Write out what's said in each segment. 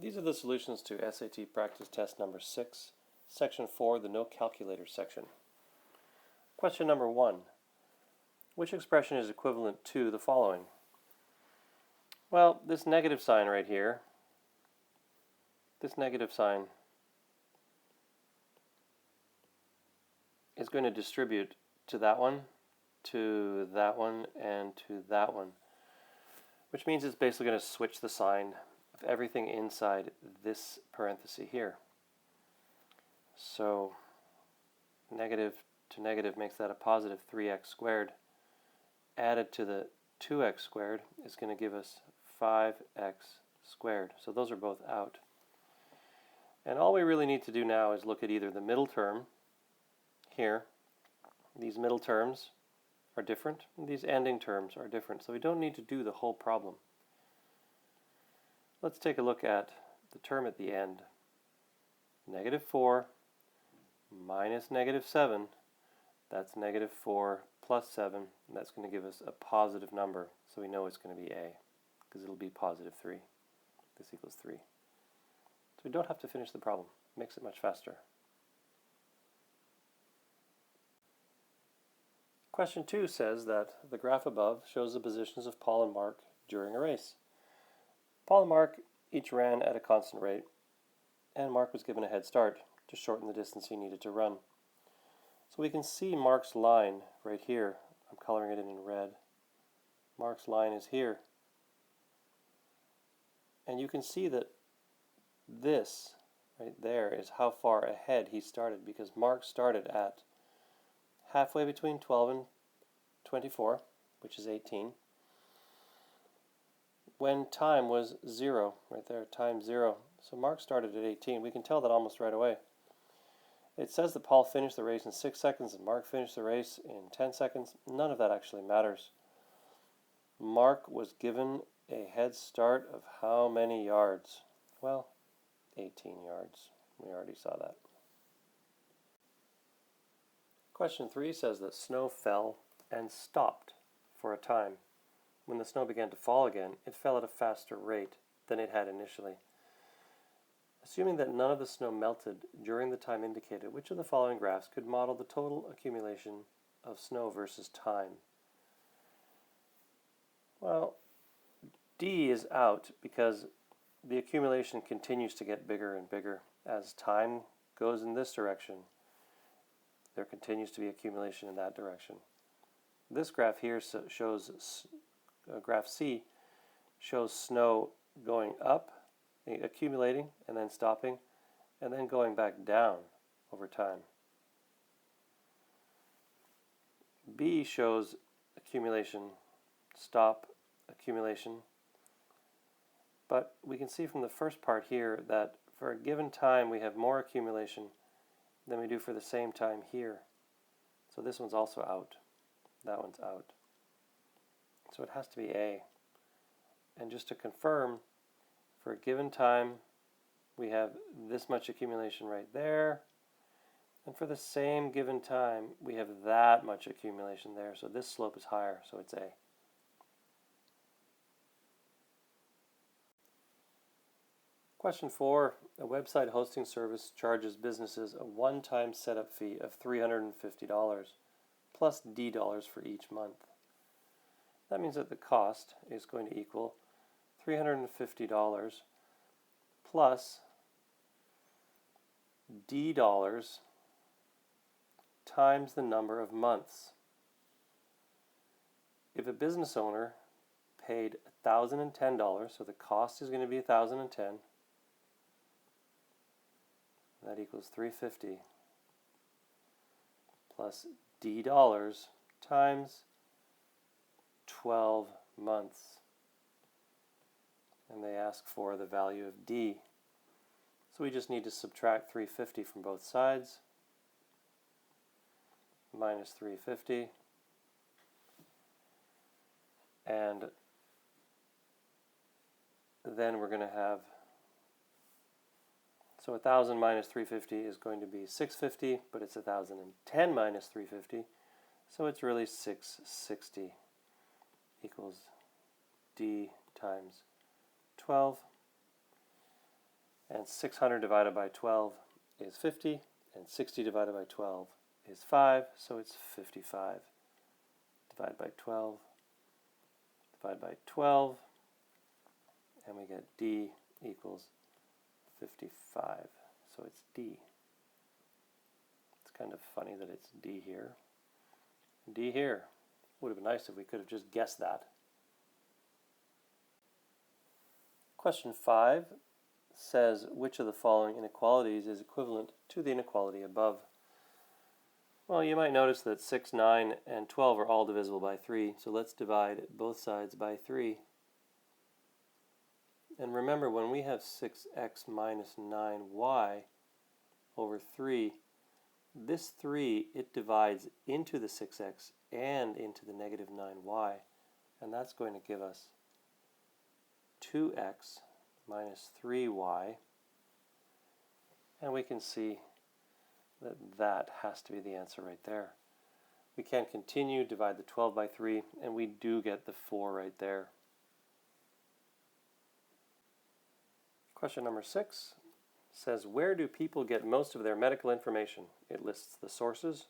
These are the solutions to SAT practice test number 6, section 4, the no calculator section. Question number 1. Which expression is equivalent to the following? Well, this negative sign right here, this negative sign is going to distribute to that one, and to that one, which means it's basically going to switch the sign of everything inside this parenthesis here. So negative to negative makes that a positive 3x squared. Added to the 2x squared is going to give us 5x squared. So those are both out. And all we really need to do now is look at either the middle term here. These middle terms are different, and these ending terms are different. So we don't need to do the whole problem. Let's take a look at the term at the end. Negative 4 minus negative 7, that's negative 4 plus 7, and that's going to give us a positive number. So we know it's going to be A, because it'll be positive 3. This equals 3. So we don't have to finish the problem. It makes it much faster. Question 2 says that the graph above shows the positions of Paul and Mark during a race. Paul and Mark each ran at a constant rate, and Mark was given a head start to shorten the distance he needed to run. So we can see Mark's line right here. I'm coloring it in red. Mark's line is here. And you can see that this right there is how far ahead he started, because Mark started at halfway between 12 and 24, which is 18, when time was 0, right there, time 0. So Mark started at 18. We can tell that almost right away. It says that Paul finished the race in 6 seconds and Mark finished the race in 10 seconds. None of that actually matters. Mark was given a head start of how many yards? Well, 18 yards. We already saw that. Question 3 says that snow fell and stopped for a time. When the snow began to fall again, it fell at a faster rate than it had initially. Assuming that none of the snow melted during the time indicated, which of the following graphs could model the total accumulation of snow versus time? Well, D is out because the accumulation continues to get bigger and bigger as time goes in this direction. There continues to be accumulation in that direction. This graph here shows, graph C shows snow going up, accumulating, and then stopping, and then going back down over time. B shows accumulation, stop, accumulation. But we can see from the first part here that for a given time we have more accumulation than we do for the same time here. So this one's also out. That one's out. So it has to be A. And just to confirm, for a given time we have this much accumulation right there, and for the same given time we have that much accumulation there. So this slope is higher, so it's A. Question 4, a website hosting service charges businesses a one-time setup fee of $350 plus D dollars for each month. That means that the cost is going to equal $350 plus D dollars times the number of months. If a business owner paid $1,010, so the cost is going to be $1,010, that equals $350 plus D dollars times 12 months. And they ask for the value of D. So we just need to subtract 350 from both sides. Minus 350. And then we're going to have, so 1,000 minus 350 is going to be 650, but it's 1,010 minus 350, so it's really 660 equals D times 12. And 600 divided by 12 is 50, and 60 divided by 12 is 5, so it's 55. Divide by 12, divide by 12, and we get D equals 55. So it's D. It's kind of funny that it's D here. D here. Would have been nice if we could have just guessed that. Question 5 says, which of the following inequalities is equivalent to the inequality above? Well, you might notice that 6, 9, and 12 are all divisible by 3, so let's divide both sides by 3. And remember, when we have 6x minus 9y over 3, this 3, it divides into the 6x and into the negative 9y, and that's going to give us 2x minus 3y, and we can see that that has to be the answer right there. We can continue, divide the 12 by 3, and we do get the 4 right there. Question number 6 says, where do people get most of their medical information? It lists the sources,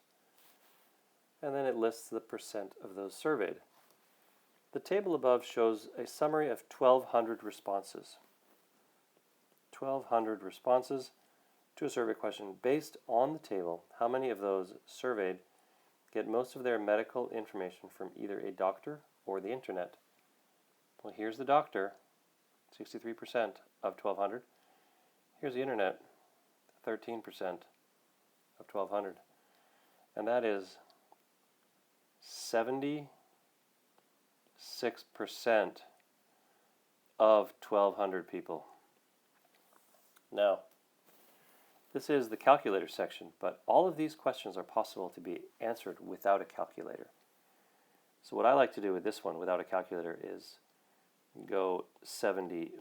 and then it lists the percent of those surveyed. The table above shows a summary of 1,200 responses. 1,200 responses to a survey question. Based on the table, how many of those surveyed get most of their medical information from either a doctor or the internet? Well, here's the doctor, 63% of 1,200. Here's the internet, 13% of 1,200. And that is 76% of 1,200 people. Now, this is the calculator section, but all of these questions are possible to be answered without a calculator. So what I like to do with this one without a calculator is go 75%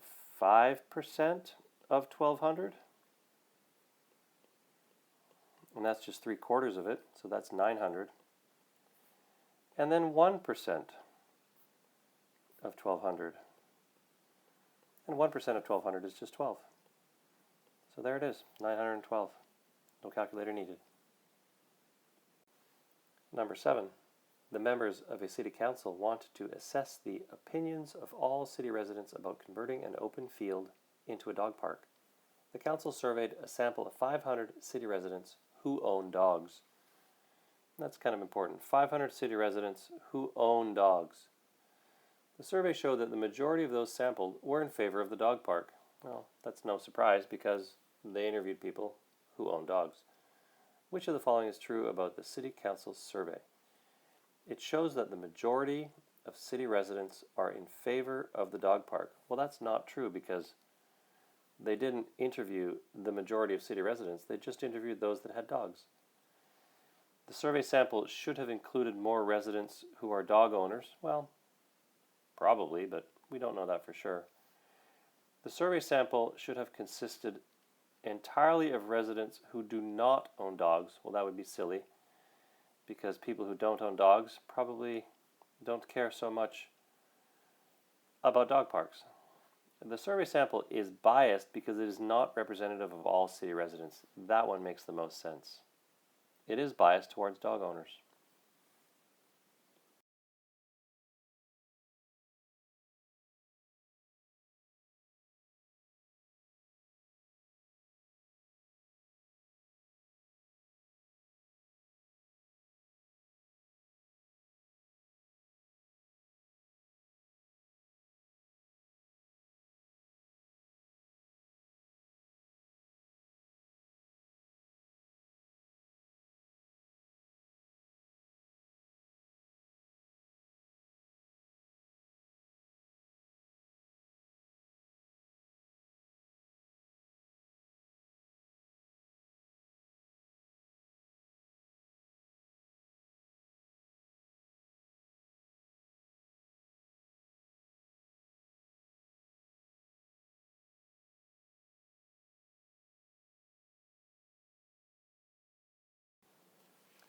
of 1,200, and that's just 3/4 of it, so that's 900. And then 1% of 1,200. And 1% of 1,200 is just 12. So there it is, 912. No calculator needed. Number 7. The members of a city council wanted to assess the opinions of all city residents about converting an open field into a dog park. The council surveyed a sample of 500 city residents who own dogs. That's kind of important. 500 city residents who own dogs. The survey showed that the majority of those sampled were in favor of the dog park. Well, that's no surprise because they interviewed people who own dogs. Which of the following is true about the city council's survey? It shows that the majority of city residents are in favor of the dog park. Well, that's not true because they didn't interview the majority of city residents. They just interviewed those that had dogs. The survey sample should have included more residents who are dog owners. Well, probably, but we don't know that for sure. The survey sample should have consisted entirely of residents who do not own dogs. Well, that would be silly because people who don't own dogs probably don't care so much about dog parks. The survey sample is biased because it is not representative of all city residents. That one makes the most sense. It is biased towards dog owners.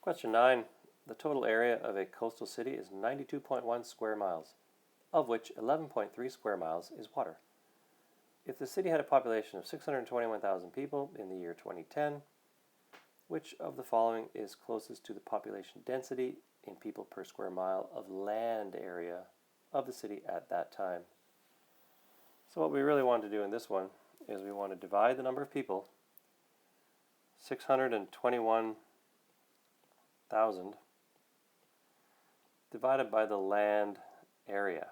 Question 9. The total area of a coastal city is 92.1 square miles, of which 11.3 square miles is water. if the city had a population of 621,000 people in the year 2010, which of the following is closest to the population density in people per square mile of land area of the city at that time? So what we really want to do in this one is we want to divide the number of people, 621,000, divided by the land area.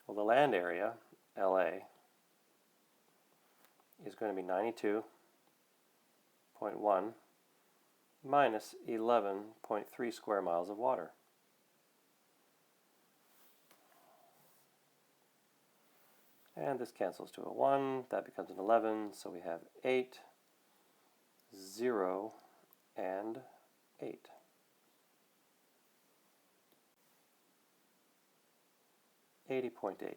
Well, the land area, LA, is going to be 92.1 minus 11.3 square miles of water. And this cancels to a 1, that becomes an 11, so we have 8, 0, and 8. $80.8.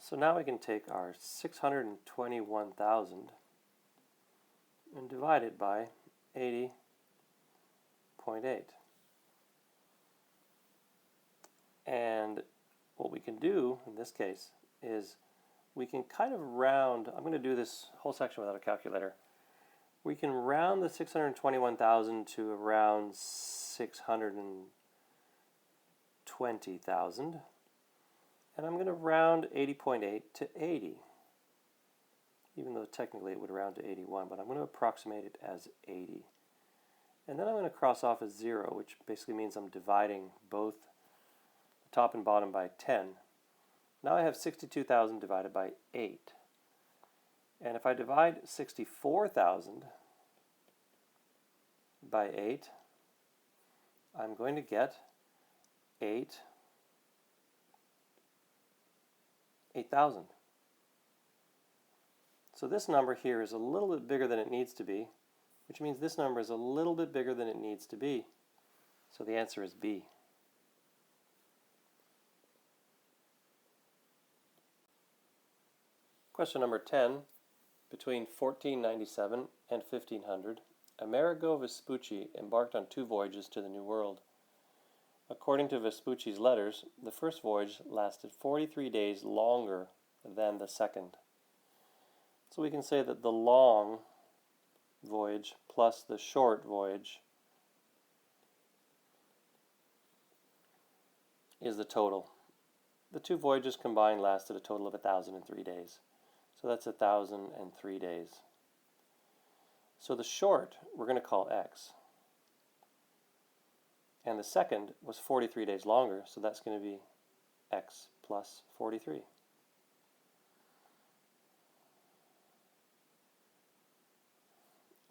So now we can take our 621,000 and divide it by 80.8. And what we can do in this case is we can kind of round. I'm going to do this whole section without a calculator. We can round the 621,000 to around 620,000. And I'm going to round 80.8 to 80, even though technically it would round to 81, but I'm going to approximate it as 80. And then I'm going to cross off a 0, which basically means I'm dividing both the top and bottom by 10. Now I have 62,000 divided by 8. And if I divide 64,000 by 8, I'm going to get 8,000. So this number here is a little bit bigger than it needs to be, which means this number is a little bit bigger than it needs to be. So the answer is B. Question number 10. Between 1497 and 1500, Amerigo Vespucci embarked on 2 voyages to the New World. According to Vespucci's letters, the first voyage lasted 43 days longer than the second. So we can say that the long voyage plus the short voyage is the total. The 2 voyages combined lasted a total of 1,003 days. So that's 1,003 days. So the short we're going to call X. And the second was 43 days longer, so that's going to be X plus 43.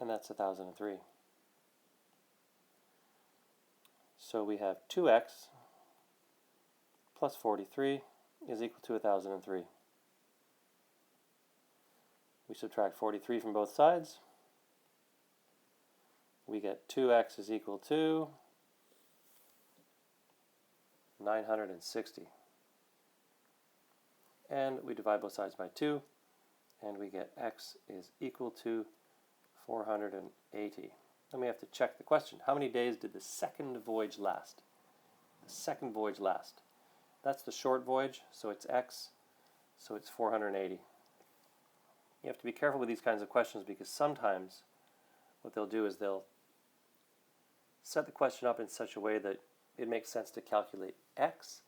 And that's 1,003. So we have 2x plus 43 is equal to 1,003. We subtract 43 from both sides. We get 2x is equal to 960. And we divide both sides by 2, and we get x is equal to 480. Then we have to check the question. How many days did the second voyage last? The second voyage last. That's the short voyage, so it's x, so it's 480. You have to be careful with these kinds of questions because sometimes what they'll do is they'll set the question up in such a way that it makes sense to calculate x,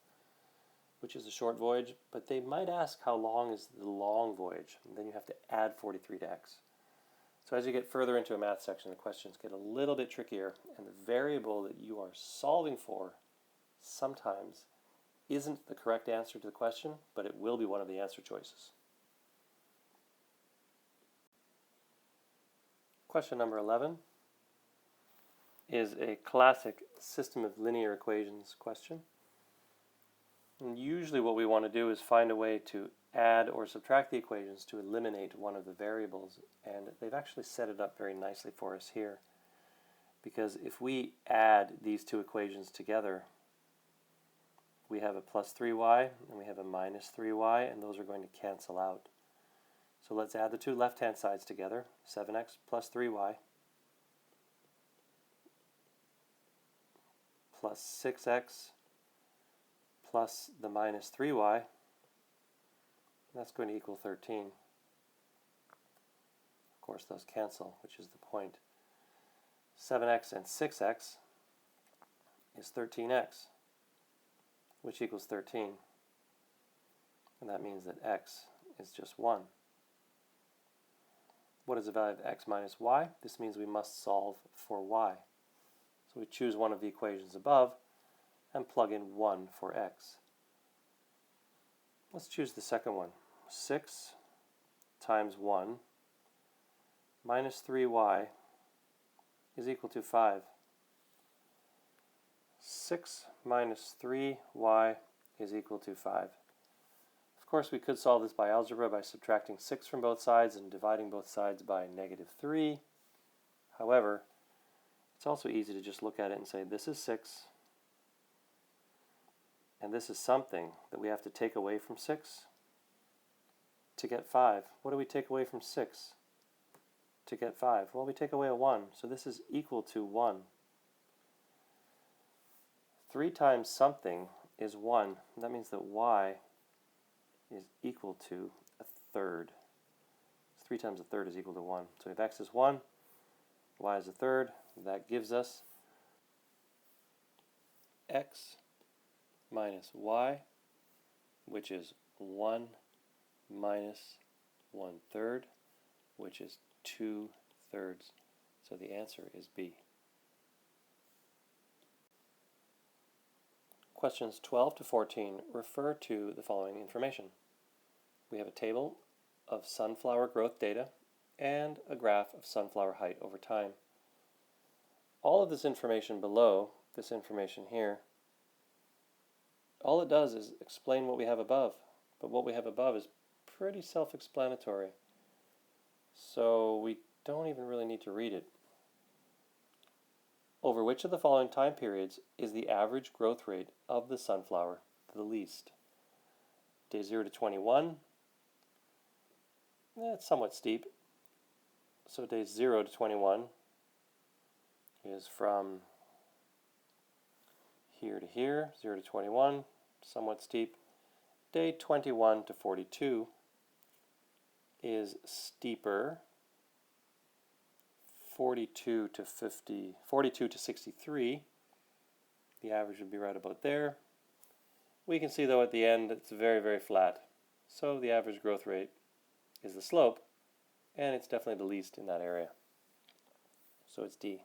which is the short voyage, but they might ask how long is the long voyage, and then you have to add 43 to x. So as you get further into a math section, the questions get a little bit trickier, and the variable that you are solving for sometimes isn't the correct answer to the question, but it will be one of the answer choices. Question number 11 is a classic system of linear equations question. And usually what we want to do is find a way to add or subtract the equations to eliminate one of the variables, and they've actually set it up very nicely for us here, because if we add these 2 equations together, we have a plus 3y and we have a minus 3y, and those are going to cancel out. So let's add the 2 left-hand sides together, 7x plus 3y plus 6x plus the minus 3y, that's going to equal 13. Of course, those cancel, which is the point. 7x and 6x is 13x, which equals 13. And that means that x is just 1. What is the value of x minus y? This means we must solve for y. So we choose one of the equations above and plug in 1 for x. Let's choose the second one. 6 times 1 minus 3y is equal to 5. 6 minus 3y is equal to 5. Of course, we could solve this by algebra by subtracting 6 from both sides and dividing both sides by negative 3. However, it's also easy to just look at it and say this is 6, and this is something that we have to take away from 6 to get 5. What do we take away from 6 to get 5? Well, we take away a 1, so this is equal to 1. 3 times something is 1. That means that y is equal to a third. 3 times a third is equal to 1. So if x is 1, y is a third. That gives us x minus y, which is 1 minus 1/3, which is 2/3. So the answer is B. Questions 12 to 14 refer to the following information. We have a table of sunflower growth data and a graph of sunflower height over time. All of this information below, this information here, all it does is explain what we have above. But what we have above is pretty self-explanatory. So we don't even really need to read it. Over which of the following time periods is the average growth rate of the sunflower the least? Day 0 to 21, it's somewhat steep. So days 0 to 21 is from here to here, 0 to 21, somewhat steep. Day 21 to 42 is steeper. 42 to 63, the average would be right about there. We can see though at the end it's very, very flat. So the average growth rate is the slope, and it's definitely the least in that area. So it's D.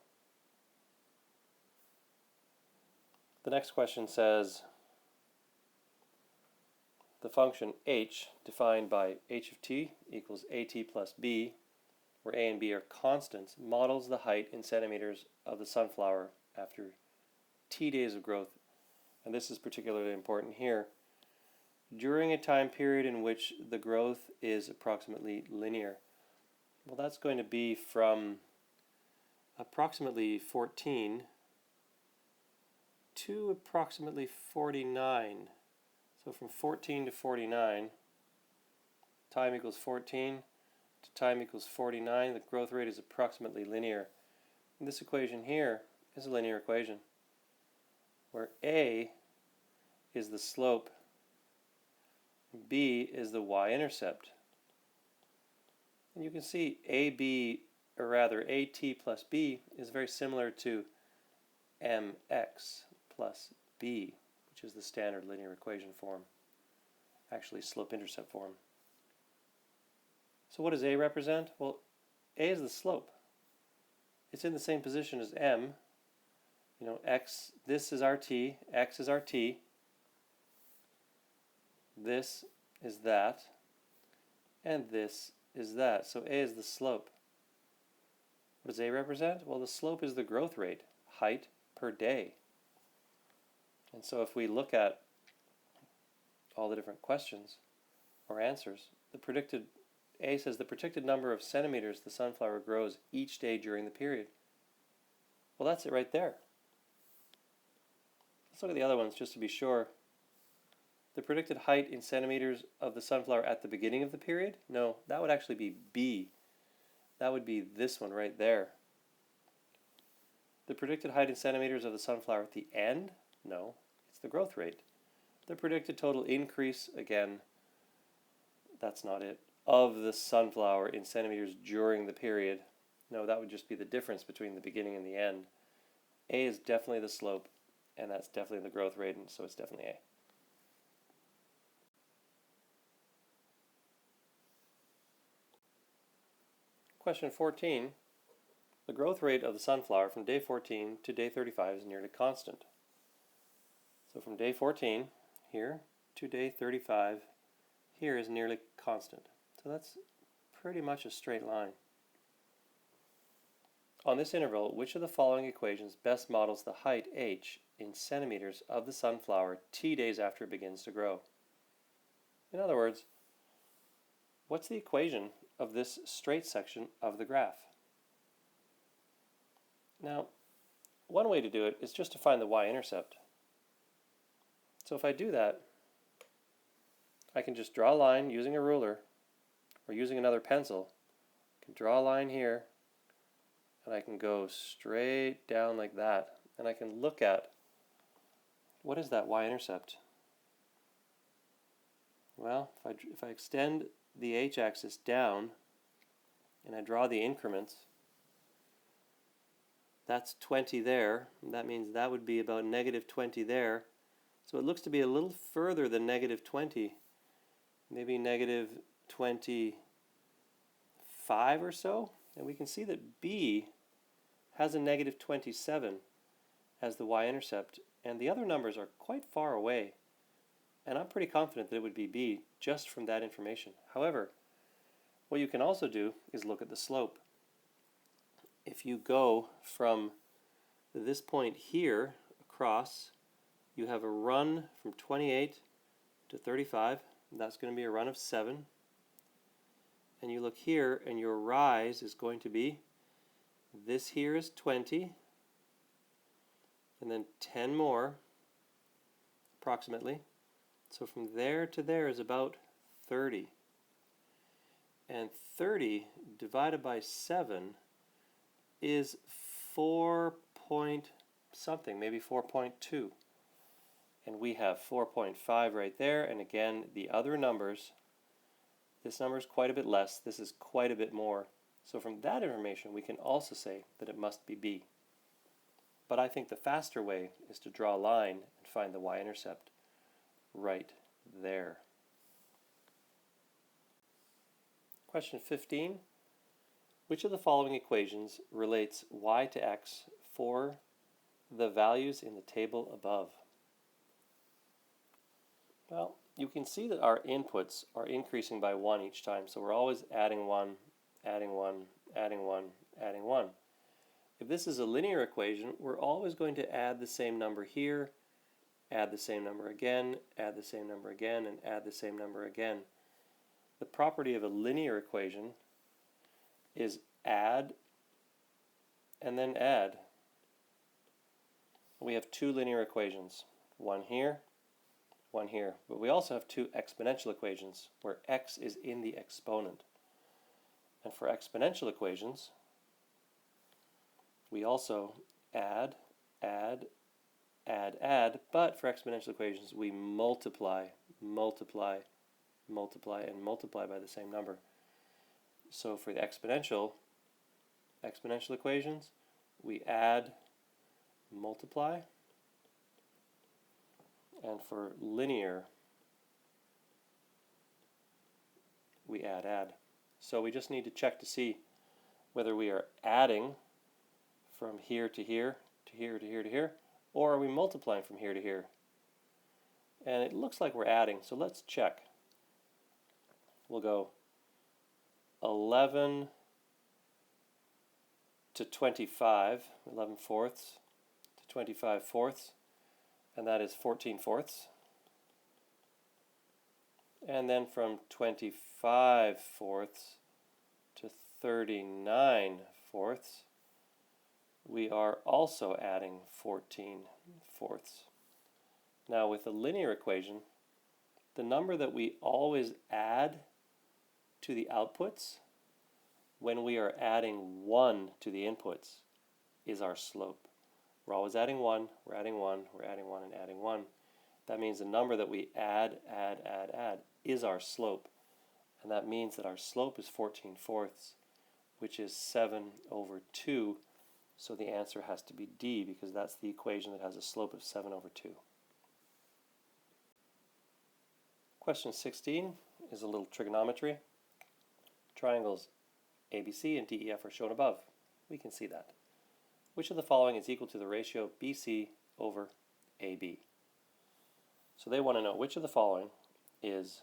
The next question says, the function h defined by h of t equals at plus b, where a and b are constants, models the height in centimeters of the sunflower after t days of growth. And this is particularly important here. During a time period in which the growth is approximately linear. Well, that's going to be from approximately 14 to approximately 49. So from 14 to 49, time equals 14 to time equals 49, the growth rate is approximately linear. And this equation here is a linear equation, where A is the slope, B is the y-intercept. And you can see AB, or rather AT plus B, is very similar to MX plus B, which is the standard linear equation form, actually slope-intercept form. So what does A represent? Well, A is the slope. It's in the same position as M. You know, X, this is our T, X is our T, this is that, and this is that. So A is the slope. What does A represent? Well, the slope is the growth rate, height per day. And so if we look at all the different questions or answers, A says the predicted number of centimeters the sunflower grows each day during the period. Well, that's it right there. Let's look at the other ones just to be sure. The predicted height in centimeters of the sunflower at the beginning of the period? No, that would actually be B. That would be this one right there. The predicted height in centimeters of the sunflower at the end? No, it's the growth rate. the predicted total increase, again, that's not it, of the sunflower in centimeters during the period. No, that would just be the difference between the beginning and the end. A is definitely the slope, and that's definitely the growth rate, and so it's definitely A. Question 14. The growth rate of the sunflower from day 14 to day 35 is nearly constant. So from day 14 here to day 35 here is nearly constant. So that's pretty much a straight line. On this interval, which of the following equations best models the height h in centimeters of the sunflower t days after it begins to grow? In other words, what's the equation of this straight section of the graph? Now, one way to do it is just to find the y-intercept. So if I do that, I can just draw a line using a ruler or using another pencil. I can draw a line here, and I can go straight down like that, and I can look at what is that y-intercept. Well, if I extend the h-axis down and I draw the increments, that's 20 there. That means that would be about negative 20 there. So it looks to be a little further than negative 20, maybe negative 25 or so. And we can see that B has a negative 27 as the y-intercept, and the other numbers are quite far away. And I'm pretty confident that it would be B just from that information. However, what you can also do is look at the slope. If you go from this point here across, you have a run from 28 to 35. That's going to be a run of 7. And you look here, and your rise is going to be, this here is 20, and then 10 more, approximately. So from there to there is about 30. And 30 divided by 7 is 4 point something, maybe 4.2. And we have 4.5 right there, and again, the other numbers, this number is quite a bit less, this is quite a bit more. So from that information, we can also say that it must be B. But I think the faster way is to draw a line and find the y-intercept right there. Question 15. Which of the following equations relates y to x for the values in the table above? Well, you can see that our inputs are increasing by 1 each time, so we're always adding 1, adding 1, adding 1, adding 1. If this is a linear equation, we're always going to add the same number here, add the same number again, add the same number again, and add the same number again. The property of a linear equation is add and then add. We have two linear equations, one here, one here. But we also have two exponential equations where x is in the exponent. And for exponential equations, we also add, add, add, add, but for exponential equations we multiply, multiply, multiply, and multiply by the same number. So for the exponential equations, we add, multiply, and for linear, we add, add. So we just need to check to see whether we are adding from here to here, to here, to here, to here, or are we multiplying from here to here? And it looks like we're adding, so let's check. We'll go 11 to 25, 11 fourths to 25 fourths, and that is 14 fourths. And then from 25 fourths to 39 fourths, we are also adding 14 fourths. Now with a linear equation, the number that we always add to the outputs when we are adding 1 to the inputs is our slope. We're always adding 1, we're adding 1, we're adding 1, and adding 1. That means the number that we add is our slope. And that means that our slope is 14/4, which is 7 over 2. So the answer has to be D, because that's the equation that has a slope of 7 over 2. Question 16 is a little trigonometry. Triangles ABC and DEF are shown above. We can see that. Which of the following is equal to the ratio BC over AB? So they want to know which of the following is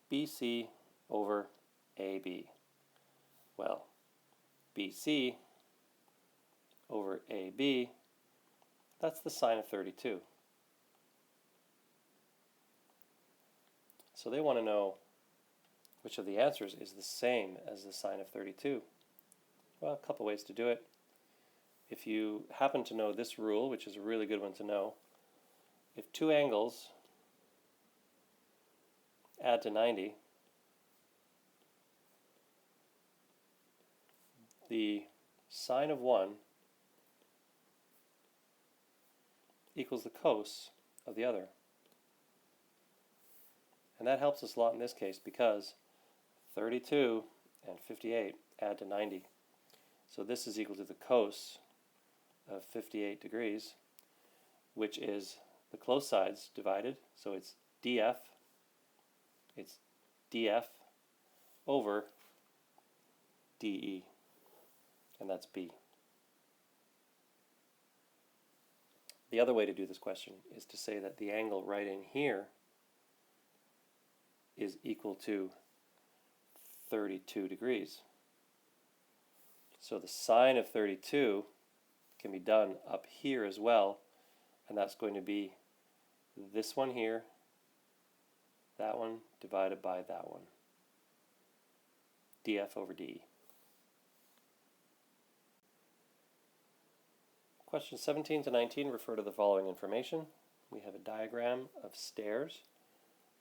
BC over AB. Well, BC over AB, that's the sine of 32. So they want to know which of the answers is the same as the sine of 32. Well, a couple ways to do it. If you happen to know this rule, which is a really good one to know, if two angles add to 90, the sine of one equals the cos of the other. And that helps us a lot in this case because 32 and 58 add to 90. So this is equal to the cos of 58 degrees, which is the close sides divided. So it's DF over DE, and that's B. The other way to do this question is to say that the angle right in here is equal to 32 degrees. So the sine of 32 can be done up here as well, and that's going to be this one here, that one divided by that one, DF over DE. Questions 17 to 19 refer to the following information. We have a diagram of stairs,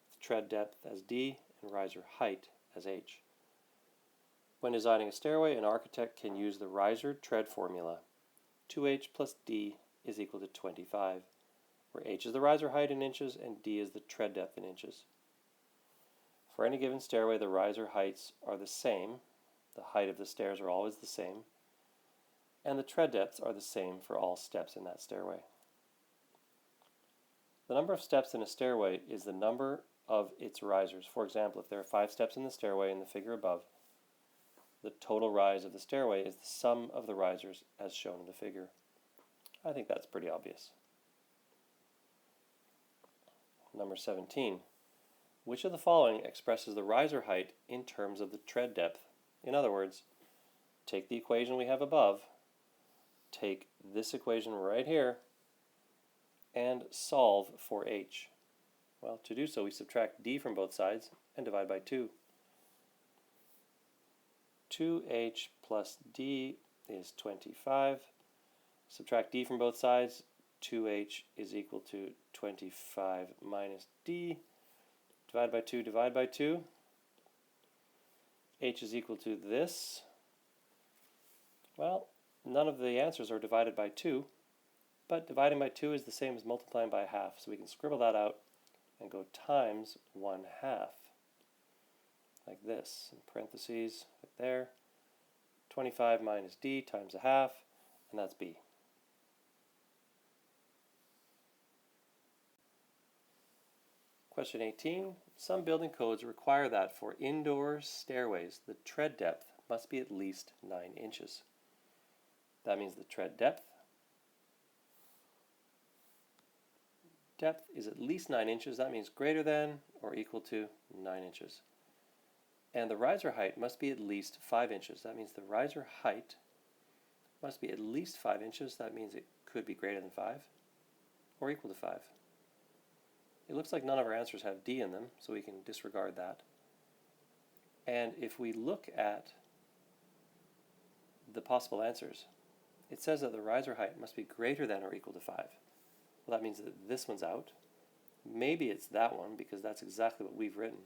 with tread depth as D and riser height as H. When designing a stairway, an architect can use the riser tread formula. 2H plus D is equal to 25, where H is the riser height in inches and D is the tread depth in inches. For any given stairway, the riser heights are the same. The height of the stairs are always the same. And the tread depths are the same for all steps in that stairway. The number of steps in a stairway is the number of its risers. For example, if there are 5 steps in the stairway in the figure above, the total rise of the stairway is the sum of the risers as shown in the figure. I think that's pretty obvious. Number 17. Which of the following expresses the riser height in terms of the tread depth? In other words, take the equation we have above, take this equation right here, and solve for H. Well, to do so, we subtract D from both sides and divide by 2. 2H plus D is 25. Subtract D from both sides. 2H is equal to 25 minus D. Divide by 2, divide by 2. H is equal to this. Well, none of the answers are divided by 2, but dividing by 2 is the same as multiplying by a half, so we can scribble that out and go times 1/2, like this, in parentheses, right there. 25 minus D times a half, and that's B. Question 18. Some building codes require that for indoor stairways, the tread depth must be at least 9 inches. That means the tread depth is at least 9 inches. That means greater than or equal to 9 inches. And the riser height must be at least 5 inches. That means the riser height must be at least 5 inches. That means it could be greater than 5 or equal to 5. It looks like none of our answers have D in them, so we can disregard that. And if we look at the possible answers, it says that the riser height must be greater than or equal to 5. Well, that means that this one's out. Maybe it's that one, because that's exactly what we've written.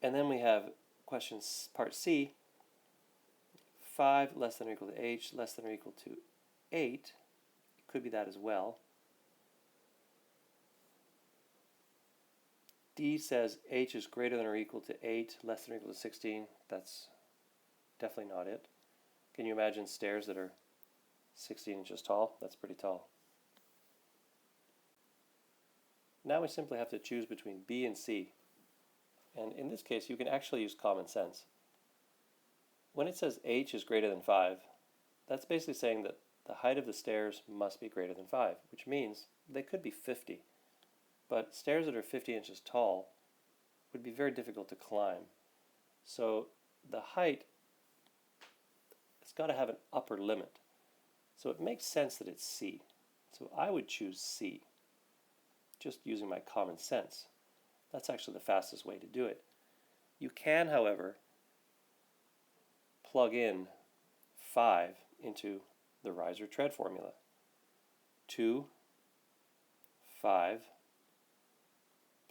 And then we have part C, 5 less than or equal to H less than or equal to 8. It could be that as well. D says h is greater than or equal to 8, less than or equal to 16. That's definitely not it. Can you imagine stairs that are 16 inches tall? That's pretty tall. Now we simply have to choose between B and C. And in this case, you can actually use common sense. When it says h is greater than 5, that's basically saying that the height of the stairs must be greater than 5, which means they could be 50. But stairs that are 50 inches tall would be very difficult to climb. So the height, it's got to have an upper limit. So it makes sense that it's C. So I would choose C, just using my common sense. That's actually the fastest way to do it. You can, however, plug in 5 into the rise or tread formula. 2, 5,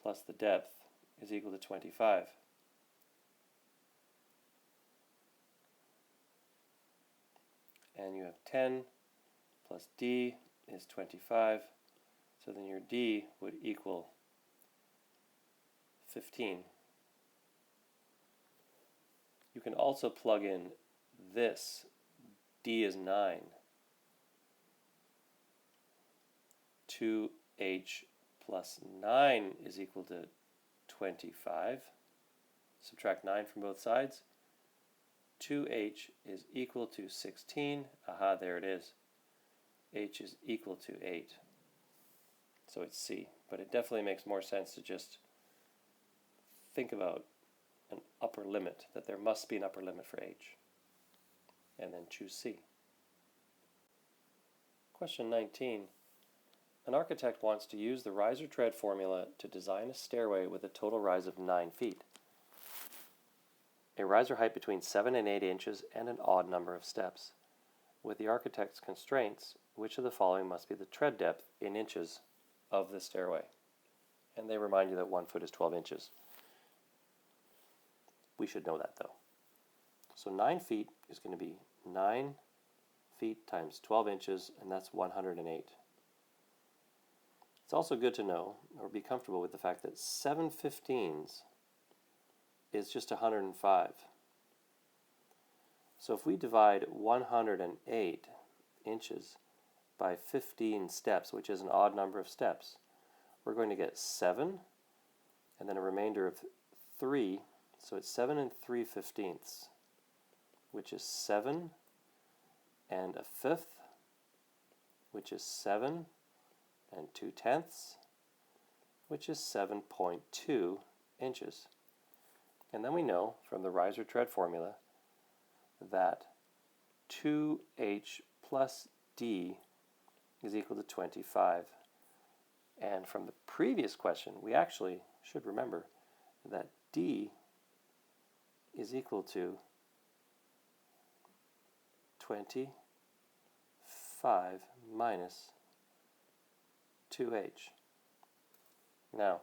plus the depth is equal to 25. And you have 10 plus D is 25. So then your D would equal 15. You can also plug in this. D is 9. 2h plus 9 is equal to 25. Subtract 9 from both sides. 2h is equal to 16. Aha, there it is. H is equal to 8. So it's C. But it definitely makes more sense to just think about an upper limit, that there must be an upper limit for H. And then choose C. Question 19. An architect wants to use the rise or tread formula to design a stairway with a total rise of 9 feet. A riser height between 7 and 8 inches and an odd number of steps. With the architect's constraints, which of the following must be the tread depth in inches of the stairway? And they remind you that 1 foot is 12 inches. We should know that though. So 9 feet is going to be 9 feet times 12 inches, and that's 108. It's also good to know, or be comfortable with the fact that 7/15 is just 105. So if we divide 108 inches by 15 steps, which is an odd number of steps, we're going to get 7, and then a remainder of 3, so it's 7 and 3/15, which is 7 and a fifth, which is 7 and 2/10, which is 7.2 inches. And then we know from the rise or tread formula that 2h plus d is equal to 25. And from the previous question, we actually should remember that d is equal to 25 minus 2h. Now,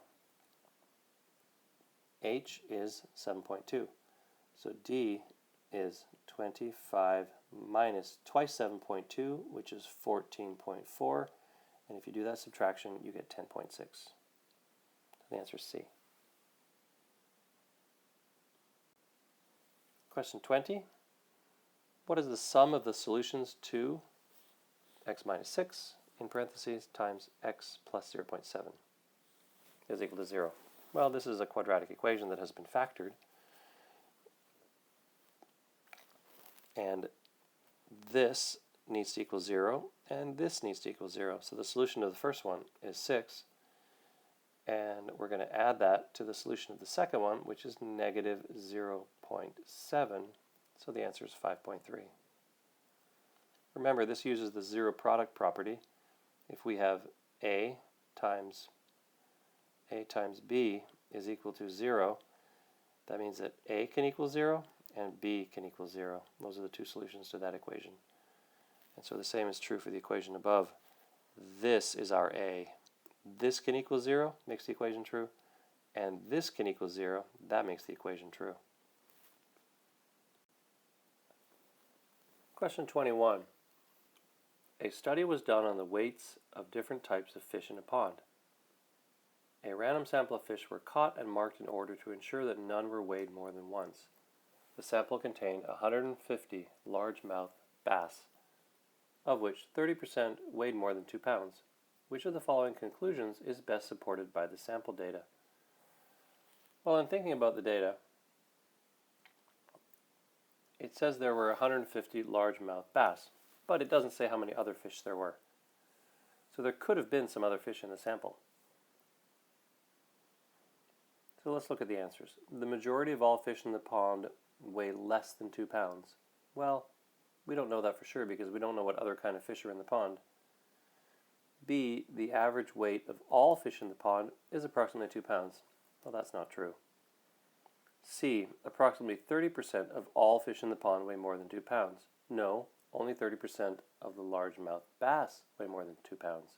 h is 7.2, so d is 25 minus twice 7.2, which is 14.4, and if you do that subtraction, you get 10.6. The answer is C. Question 20. What is the sum of the solutions to x minus 6 in parentheses times x plus 0.7 is equal to 0? Well, this is a quadratic equation that has been factored, and this needs to equal 0, and this needs to equal 0. So the solution to the first one is 6, and we're going to add that to the solution of the second one, which is negative 0.7, so the answer is 5.3. Remember, this uses the zero product property. If we have a times b is equal to 0, that means that a can equal 0 and b can equal 0. Those are the two solutions to that equation. And so the same is true for the equation above. This is our a. This can equal 0, makes the equation true, and this can equal 0, that makes the equation true. Question 21. A study was done on the weights of different types of fish in a pond. A random sample of fish were caught and marked in order to ensure that none were weighed more than once. The sample contained 150 largemouth bass, of which 30% weighed more than 2 pounds. Which of the following conclusions is best supported by the sample data? Well, in thinking about the data, it says there were 150 largemouth bass, but it doesn't say how many other fish there were. So there could have been some other fish in the sample. So let's look at the answers. The majority of all fish in the pond weigh less than 2 pounds. Well, we don't know that for sure because we don't know what other kind of fish are in the pond. B, the average weight of all fish in the pond is approximately 2 pounds. Well, that's not true. C, approximately 30% of all fish in the pond weigh more than 2 pounds. No, only 30% of the largemouth bass weigh more than 2 pounds.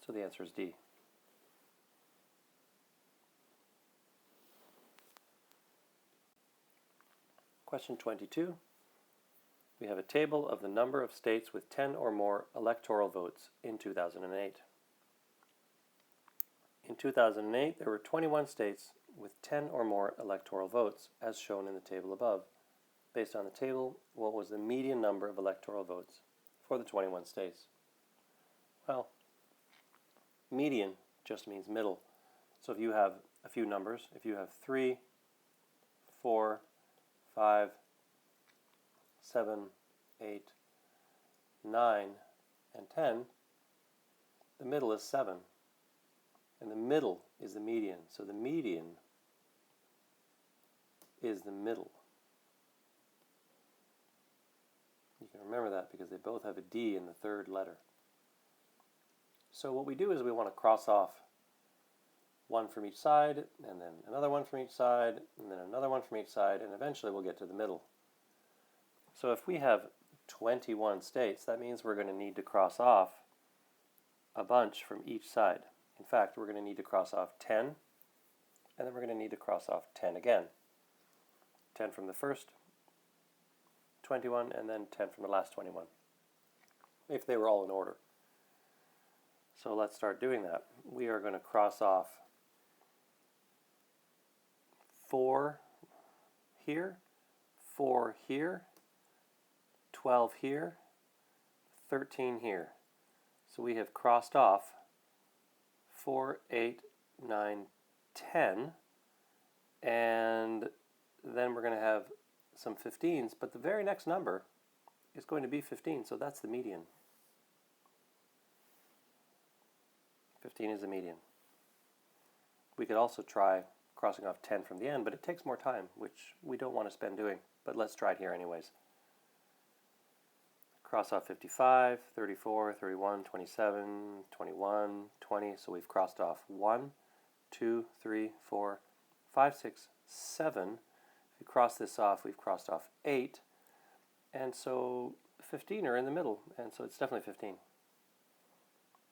So the answer is D. Question 22. We have a table of the number of states with 10 or more electoral votes in 2008. In 2008, there were 21 states with 10 or more electoral votes, as shown in the table above. Based on the table, what was the median number of electoral votes for the 21 states? Well, median just means middle. So if you have a few numbers, if you have 3, 4, 5, 7, 8, 9, and 10, the middle is 7. And the middle is the median. So the median is the middle. You can remember that because they both have a D in the third letter. So what we do is we want to cross off one from each side, and then another one from each side, and then another one from each side, and eventually we'll get to the middle. So if we have 21 states, that means we're going to need to cross off a bunch from each side. In fact, we're going to need to cross off 10, and then we're going to need to cross off 10 again. 10 from the first 21, and then 10 from the last 21, if they were all in order. So let's start doing that. We are going to cross off 4 here, 4 here, 12 here, 13 here. So we have crossed off 4, 8, 9, 10, and then we're going to have some 15s, but the very next number is going to be 15, so that's the median. 15 is the median. We could also try crossing off 10 from the end, but it takes more time, which we don't want to spend doing, but let's try it here anyways. Cross off 55, 34, 31, 27, 21, 20, so we've crossed off 1, 2, 3, 4, 5, 6, 7. If we cross this off, we've crossed off 8, and so 15 are in the middle, and so it's definitely 15.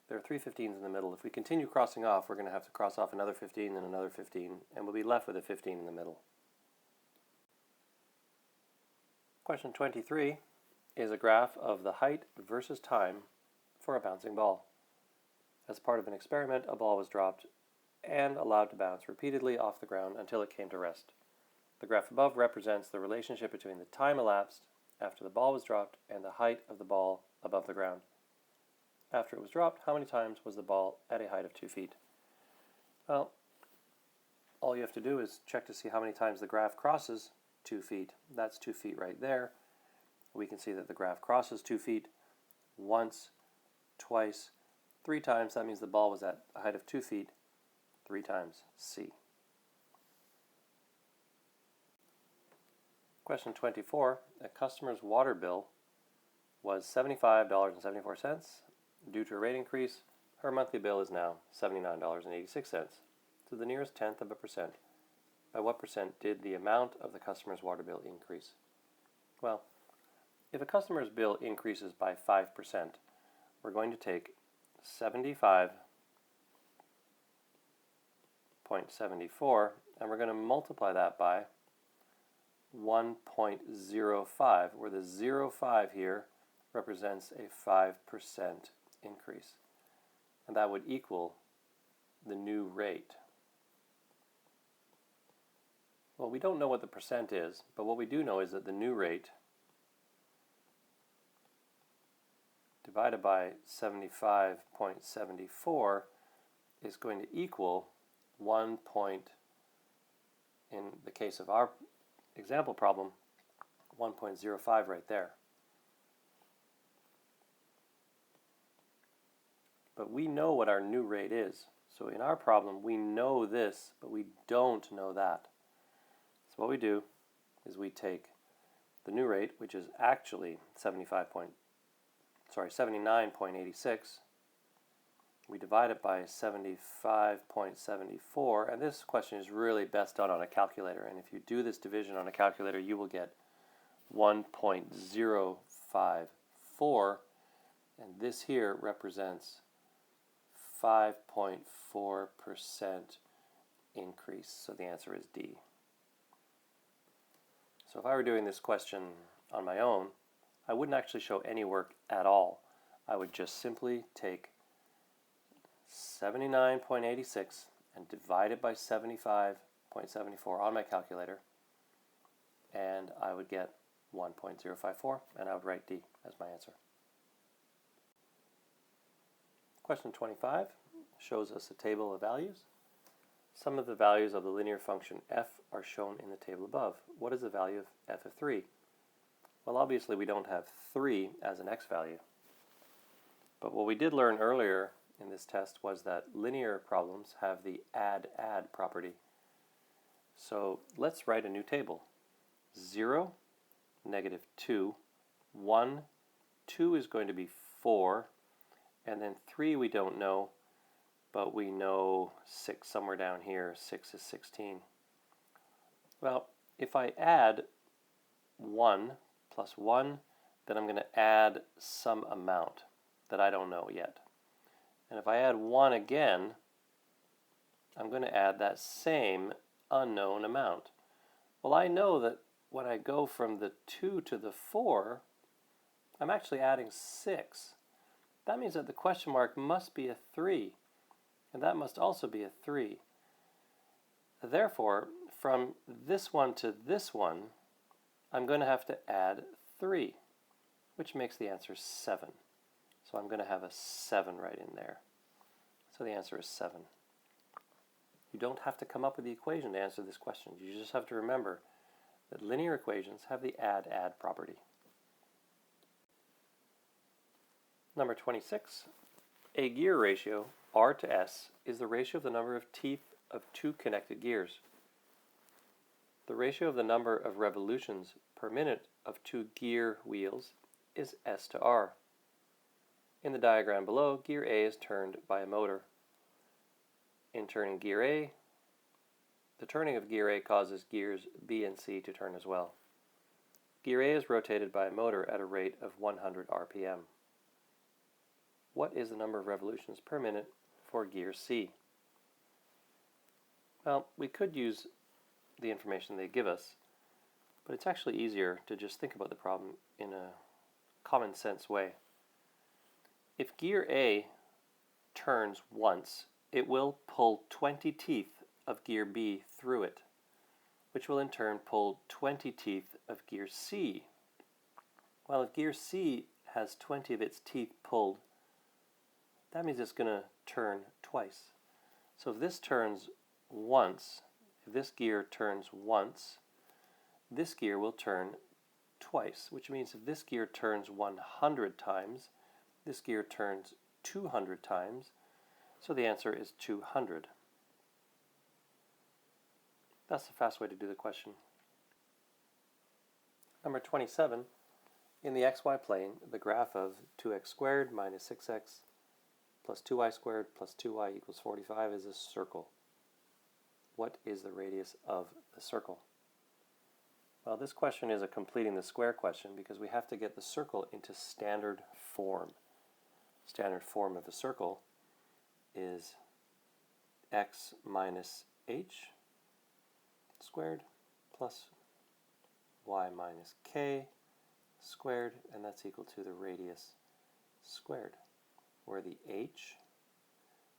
There are 3 15s in the middle. If we continue crossing off, we're going to have to cross off another 15 and another 15, and we'll be left with a 15 in the middle. Question 23 is a graph of the height versus time for a bouncing ball. As part of an experiment, a ball was dropped and allowed to bounce repeatedly off the ground until it came to rest. The graph above represents the relationship between the time elapsed after the ball was dropped and the height of the ball above the ground. After it was dropped, how many times was the ball at a height of 2 feet? Well, all you have to do is check to see how many times the graph crosses 2 feet. That's 2 feet right there. We can see that the graph crosses 2 feet once, twice, 3 times. That means the ball was at a height of 2 feet 3 times. C. Question 24. A customer's water bill was $75.74. Due to a rate increase, her monthly bill is now $79.86, to the nearest tenth of a percent. By what percent did the amount of the customer's water bill increase? Well, if a customer's bill increases by 5%, we're going to take 75.74 and we're going to multiply that by 1.05, where the 0.5 here represents a 5% increase. And that would equal the new rate. Well, we don't know what the percent is, but what we do know is that the new rate divided by 75.74 is going to equal 1 point, in the case of our example problem, 1.05 right there. But we know what our new rate is. So in our problem, we know this, but we don't know that. So what we do is we take the new rate, which is actually 79.86. We divide it by 75.74, and this question is really best done on a calculator. And if you do this division on a calculator, you will get 1.054, and this here represents 5.4% increase. So the answer is D. So if I were doing this question on my own, I wouldn't actually show any work at all. I would just simply take 79.86 and divide it by 75.74 on my calculator, and I would get 1.054, and I would write D as my answer. Question 25 shows us a table of values. Some of the values of the linear function f are shown in the table above. What is the value of f of 3? Well, obviously we don't have 3 as an x value. But what we did learn earlier in this test was that linear problems have the add-add property. So let's write a new table. 0, -2, 1, 2 is going to be 4, and then 3 we don't know, but we know 6 somewhere down here. 6 is 16. Well, if I add 1 plus 1, then I'm going to add some amount that I don't know yet. And if I add 1 again, I'm going to add that same unknown amount. Well, I know that when I go from the 2 to the 4, I'm actually adding 6. That means that the question mark must be a 3, and that must also be a 3. Therefore, from this one to this one, I'm going to have to add 3, which makes the answer 7. So I'm going to have a 7 right in there. So the answer is 7. You don't have to come up with the equation to answer this question. You just have to remember that linear equations have the add-add property. Number 26. A gear ratio, R to S, is the ratio of the number of teeth of two connected gears. The ratio of the number of revolutions per minute of two gear wheels is S to R. In the diagram below, gear A is turned by a motor. In turning gear A, the turning of gear A causes gears B and C to turn as well. Gear A is rotated by a motor at a rate of 100 RPM. What is the number of revolutions per minute for gear C? Well, we could use the information they give us, but it's actually easier to just think about the problem in a common sense way. If gear A turns once, it will pull 20 teeth of gear B through it, which will in turn pull 20 teeth of gear C. Well, if gear C has 20 of its teeth pulled, that means it's going to turn twice. So if this turns once, if this gear turns once, this gear will turn twice, which means if this gear turns 100 times, this gear turns 200 times, so the answer is 200. That's the fast way to do the question. Number 27, in the xy plane, the graph of 2x squared minus 6x plus 2y squared plus 2y equals 45 is a circle. What is the radius of the circle? Well, this question is a completing the square question because we have to get the circle into standard form. Standard form of the circle is x minus h squared plus y minus k squared, and that's equal to the radius squared, where the h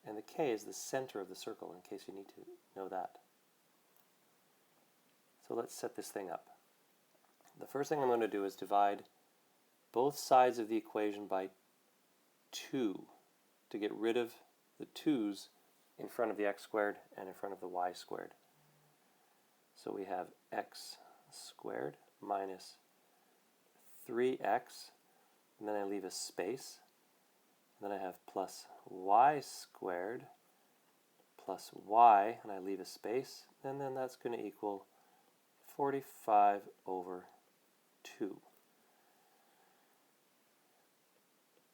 and the k is the center of the circle, in case you need to know that. So let's set this thing up. The first thing I'm going to do is divide both sides of the equation by 2 to get rid of the 2's in front of the x squared and in front of the y squared. So we have x squared minus 3x, and then I leave a space. And then I have plus y squared plus y, and I leave a space, and then that's going to equal 45 over 2.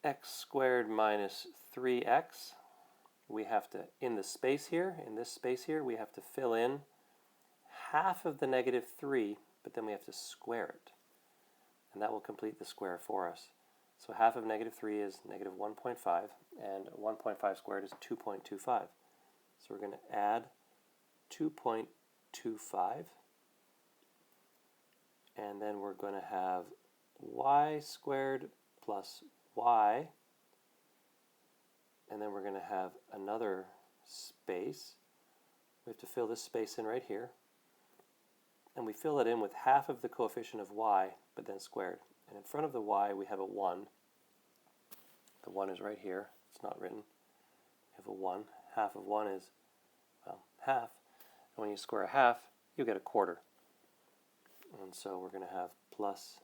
X squared minus 3x, we have to, in this space here, we have to fill in half of the negative 3, but then we have to square it. And that will complete the square for us. So half of negative 3 is negative 1.5, and 1.5 squared is 2.25. So we're going to add 2.25, and then we're going to have y squared plus y, and then we're going to have another space. We have to fill this space in right here, and we fill it in with half of the coefficient of y, but then squared. And in front of the y we have a 1. The 1 is right here. It's not written. We have a 1. Half of 1 is, well, half. And when you square a half, you get a quarter. And so we're going to have plus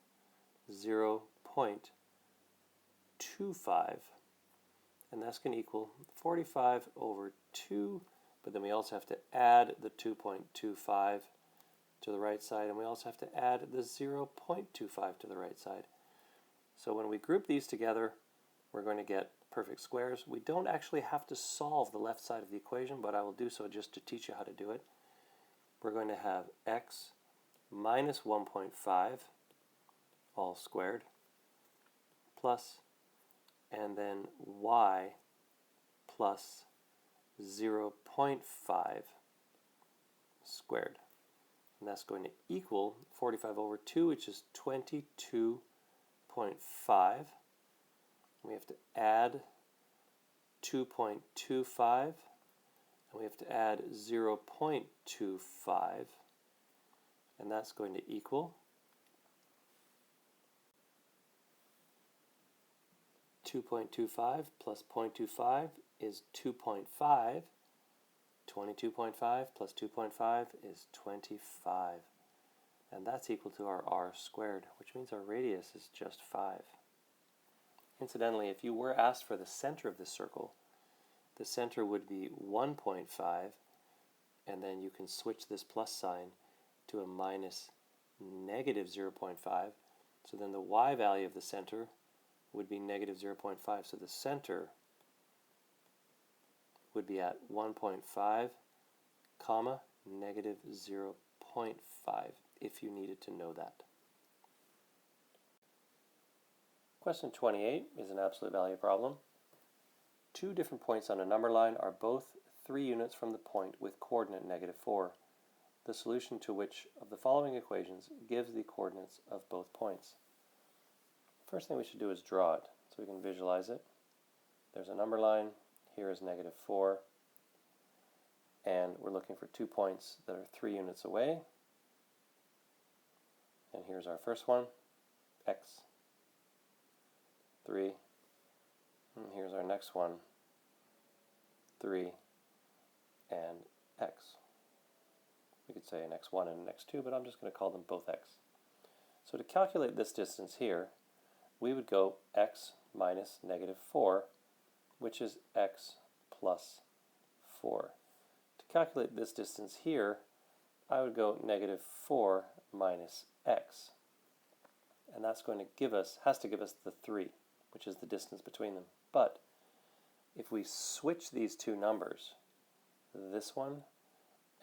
0.25. And that's going to equal 45 over 2. But then we also have to add the 2.25 to the right side, and we also have to add the 0.25 to the right side. So when we group these together, we're going to get perfect squares. We don't actually have to solve the left side of the equation, but I will do so just to teach you how to do it. We're going to have x minus 1.5 all squared plus, and then y plus 0.5 squared. And that's going to equal 45 over 2, which is 22.5. We have to add 2.25, and we have to add 0.25, and that's going to equal 2.25 plus 0.25 is 2.5. 22.5 plus 2.5 is 25. And that's equal to our r squared, which means our radius is just 5. Incidentally, if you were asked for the center of this circle, the center would be 1.5, and then you can switch this plus sign to a minus negative 0.5. So then the y value of the center would be negative 0.5. So the center would be at 1.5, comma, negative 0.5, if you needed to know that. Question 28 is an absolute value problem. Two different points on a number line are both 3 units from the point with coordinate negative 4. The solution to which of the following equations gives the coordinates of both points? First thing we should do is draw it so we can visualize it. There's a number line. Here is negative 4, and we're looking for 2 points that are 3 units away. And here's our first one, x, 3. And here's our next one, 3, and x. We could say an x1 and an x2, but I'm just going to call them both x. So to calculate this distance here, we would go x minus negative 4, which is x plus 4. To calculate this distance here, I would go negative 4 minus x. And that's going to give us, has to give us the 3, which is the distance between them. But if we switch these two numbers, this one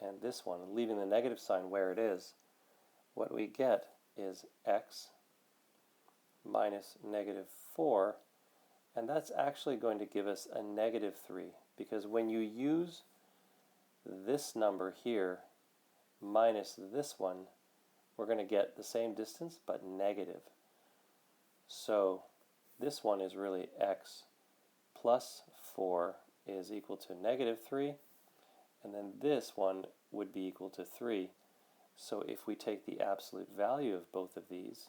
and this one, leaving the negative sign where it is, what we get is x minus negative 4, and that's actually going to give us a negative 3, because when you use this number here minus this one, we're going to get the same distance but negative. So this one is really x plus 4 is equal to negative 3, and then this one would be equal to 3. So if we take the absolute value of both of these,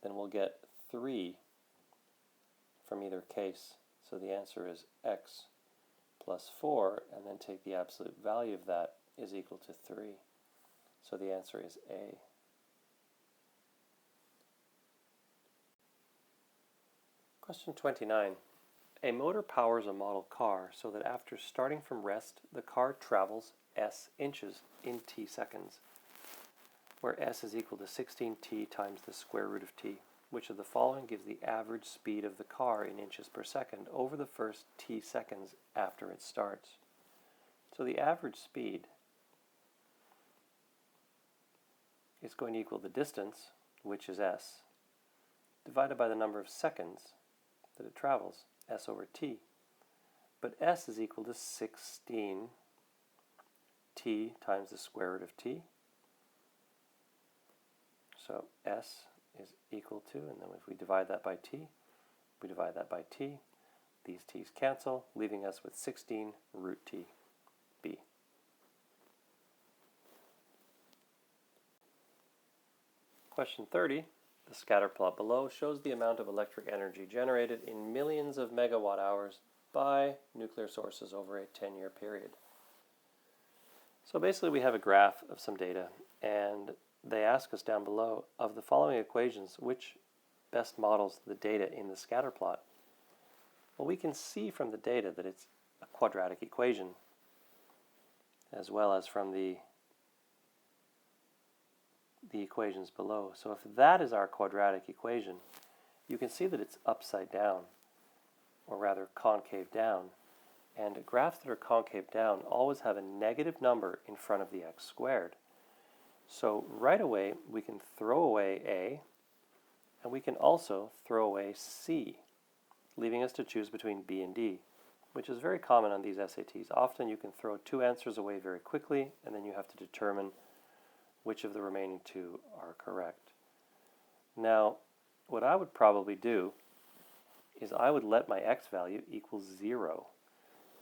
then we'll get 3 from either case. So the answer is x plus 4, and then take the absolute value of that is equal to 3. So the answer is A. Question 29. A motor powers a model car so that after starting from rest, the car travels s inches in t seconds, where s is equal to 16t times the square root of t. Which of the following gives the average speed of the car in inches per second over the first t seconds after it starts? So the average speed is going to equal the distance, which is s, divided by the number of seconds that it travels, s over t. But s is equal to 16 t times the square root of t. So s is equal to, and then if we divide that by t, we divide that by t. These t's cancel, leaving us with 16 root t, b. Question 30. The scatter plot below shows the amount of electric energy generated in millions of megawatt hours by nuclear sources over a 10-year period. So basically we have a graph of some data, and they ask us down below, of the following equations, which best models the data in the scatter plot? Well, we can see from the data that it's a quadratic equation, as well as from the equations below. So if that is our quadratic equation, you can see that it's upside down, or rather concave down. And graphs that are concave down always have a negative number in front of the x squared. So right away we can throw away a, and we can also throw away c, leaving us to choose between b and d, which is very common on these SATs. Often you can throw two answers away very quickly, and then you have to determine which of the remaining two are correct. Now, what I would probably do is I would let my x value equal 0,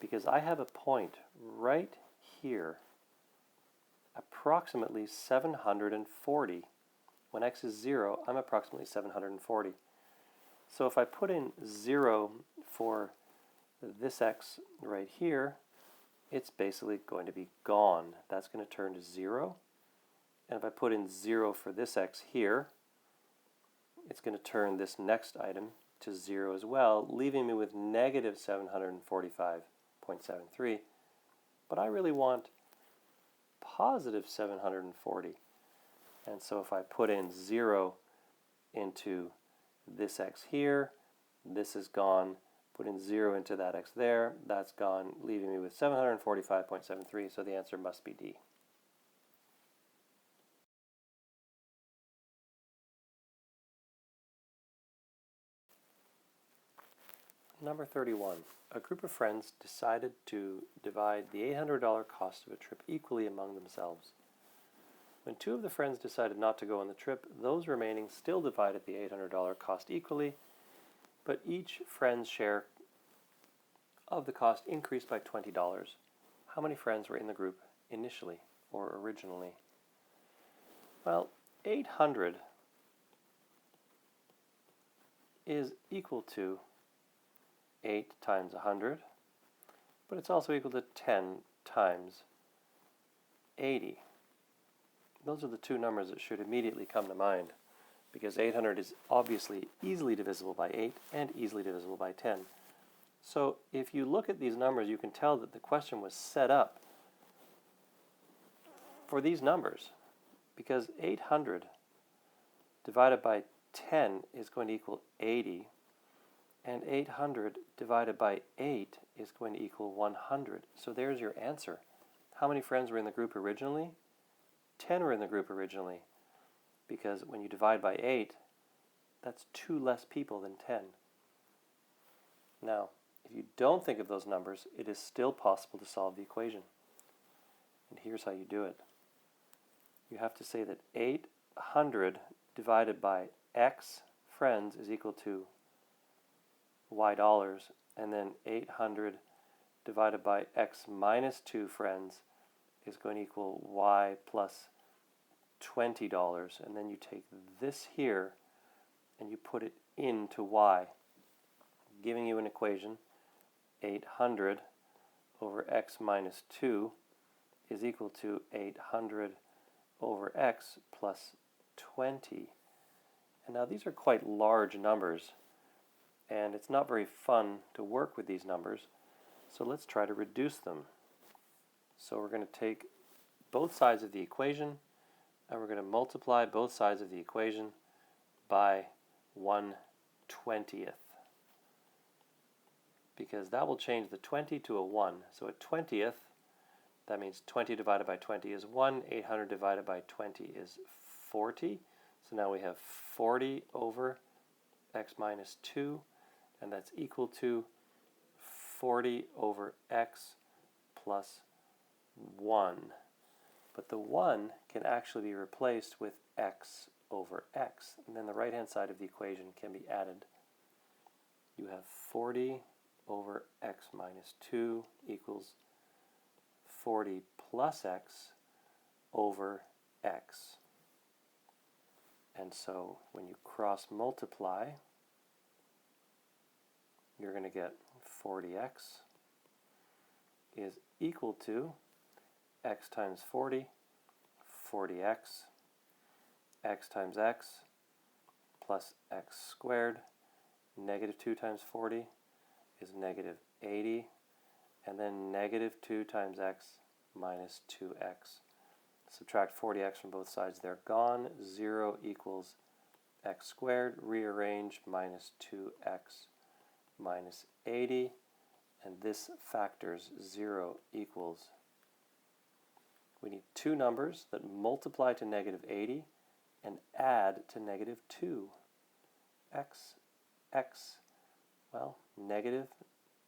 because I have a point right here, approximately 740. When x is 0, I'm approximately 740. So if I put in 0 for this x right here, it's basically going to be gone. That's going to turn to 0. And if I put in 0 for this x here, it's going to turn this next item to 0 as well, leaving me with negative 745.73. But I really want positive 740. And so if I put in 0 into this x here, this is gone. Put in 0 into that x there, that's gone, leaving me with 745.73. So the answer must be D. Number 31. A group of friends decided to divide the $800 cost of a trip equally among themselves. When two of the friends decided not to go on the trip, those remaining still divided the $800 cost equally, but each friend's share of the cost increased by $20. How many friends were in the group initially or originally? Well, 800 is equal to 8 times 100, but it's also equal to 10 times 80. Those are the two numbers that should immediately come to mind, because 800 is obviously easily divisible by 8 and easily divisible by 10. So if you look at these numbers, you can tell that the question was set up for these numbers, because 800 divided by 10 is going to equal 80, and 800 divided by 8 is going to equal 100. So there's your answer. How many friends were in the group originally? 10 were in the group originally, because when you divide by 8, that's 2 less people than 10. Now, if you don't think of those numbers, it is still possible to solve the equation. And here's how you do it. You have to say that 800 divided by x friends is equal to y dollars, and then 800 divided by x minus 2 friends is going to equal y plus $20. And then you take this here and you put it into y, giving you an equation. 800 over x minus 2 is equal to 800 over x plus 20. And now these are quite large numbers, and it's not very fun to work with these numbers, so let's try to reduce them. So we're going to take both sides of the equation, and we're going to multiply both sides of the equation by 1/20th, because that will change the 20 to a 1. So a 20th, that means 20 divided by 20 is 1, 800 divided by 20 is 40. So now we have 40 over x minus 2, and that's equal to 40 over x plus 1. But the 1 can actually be replaced with x over x, and then the right-hand side of the equation can be added. You have 40 over x minus 2 equals 40 plus x over x. And so when you cross multiply, you're going to get 40x is equal to x times 40, 40x, x times x plus x squared. Negative 2 times 40 is negative 80, and then negative 2 times x minus 2x. Subtract 40x from both sides, they're gone. 0 equals x squared. Rearrange, minus 2x minus 80, and this factors 0 equals. We need two numbers that multiply to negative 80 and add to negative 2. X, well, negative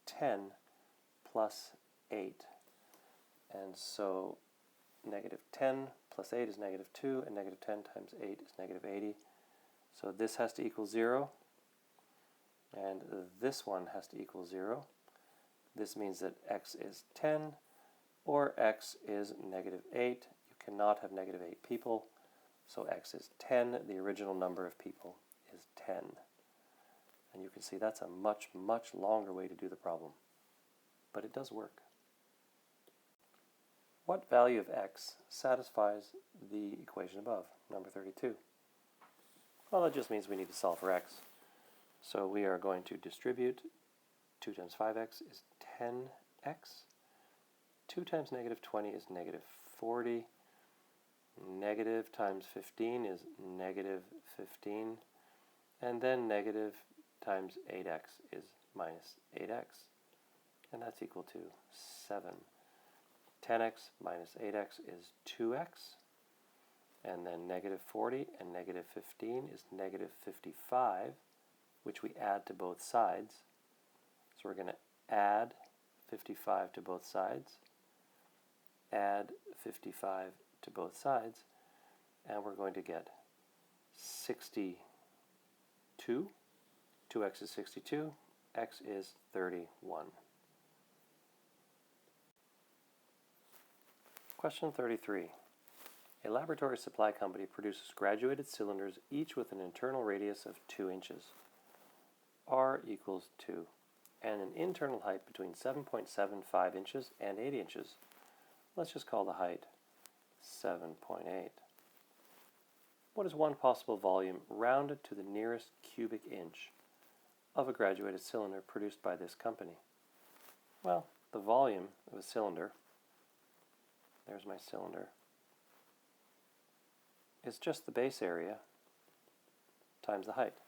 10 plus 8. And so negative 10 plus 8 is negative 2, and negative 10 times 8 is negative 80. So this has to equal 0, and this one has to equal 0. This means that x is 10, or x is negative 8. You cannot have negative 8 people, so x is 10. The original number of people is 10. And you can see that's a much, much longer way to do the problem. But it does work. What value of x satisfies the equation above, number 32? Well, that just means we need to solve for x. So we are going to distribute 2 times 5x is 10x. 2 times negative 20 is negative 40. Negative times 15 is negative 15. And then negative times 8x is minus 8x. And that's equal to 7. 10x minus 8x is 2x. And then negative 40 and negative 15 is negative 55, which we add to both sides. So we're going to add 55 to both sides, add 55 to both sides, and we're going to get 62. 2x is 62, x is 31. Question 33. A laboratory supply company produces graduated cylinders, each with an internal radius of 2 inches. R equals 2, and an internal height between 7.75 inches and 8 inches. Let's just call the height 7.8. What is one possible volume rounded to the nearest cubic inch of a graduated cylinder produced by this company? Well, the volume of a cylinder, there's my cylinder, is just the base area times the height.